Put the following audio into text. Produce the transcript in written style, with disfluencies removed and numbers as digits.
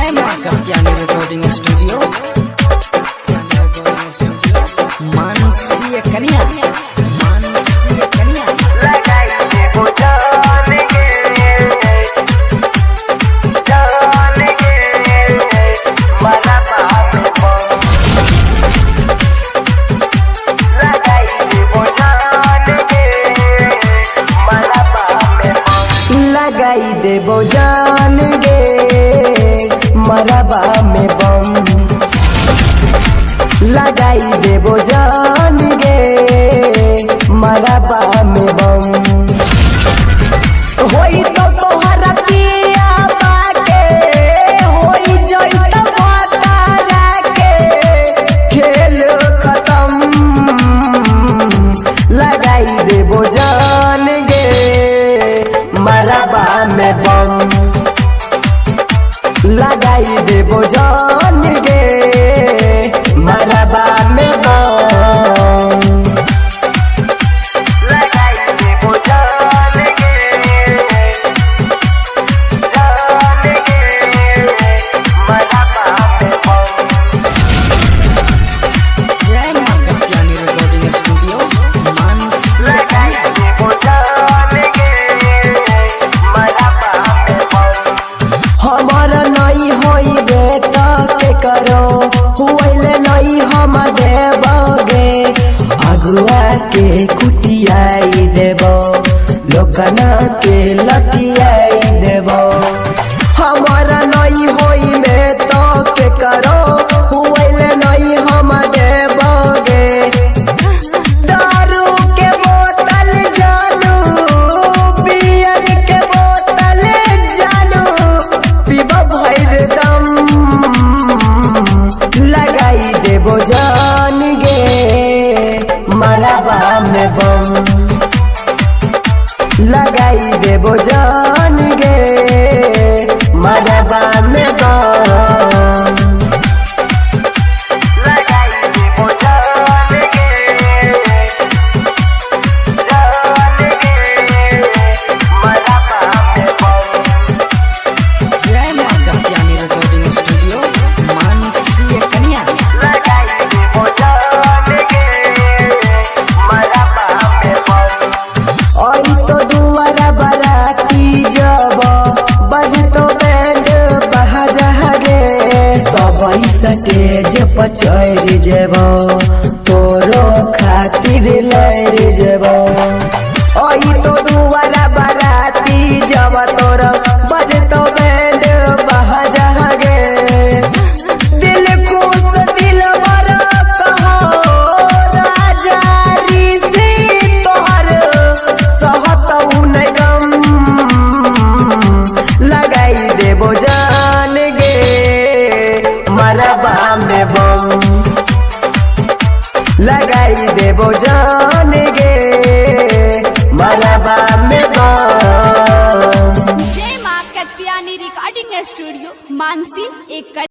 जय मां Katyani recording studio Mansi कन्या लगाई देबो जान गे मरबा में बम लगाई देबो जान गे मरबा में बम होई तो तोहरा पिया बाके होई जई तो माता के खेल खत्म लगाई देबो जान गे मरबा में बम लगाई देबो जान गे मरबा में बम लगाई देबो जान गे मरबा में बम। जय मां कत्यानी रिकॉर्डिंग स्टूडियो मानसी लगाई देबो जान हमार नई होई बेटा के करो हुएले नई हम देबोगे अगुआ के कुटियाई देबो लोकना के लटियाई देबो हमार नई होई में तो के करो हुएले नई हम देबोगे दारू के बोतल जानू बियर के बोतल जानू पीबा भैर दम लगाई देबो जान गे मरबा में बम लगाई देबो जान गे मरबा में बम लगाई देबो जान गे मरबा में बम। जय मां कत्यानी रिकॉर्डिंग स्टूडियो मानसी कन्या लगाई देबो जान गे मरबा में बम। ओई तो दुआरा बराती जब बजतो बैंड बजा गे तब स्टेज पर चढ़ जेबो तोरो खातिर लड़ जेबो ओई तो दुआरा बराती जब तोरो बजतो बैंड बजा गे दिल खुश दिल बड़ा कहो राजा ऋषि तोहर सहतऊ नहीं गम लगाई देबो जान गे मरबा में बम लगाई देबो जान गे मरबा में बम। जय मां कत्यानी रिकॉर्डिंग स्टूडियो मानसी एक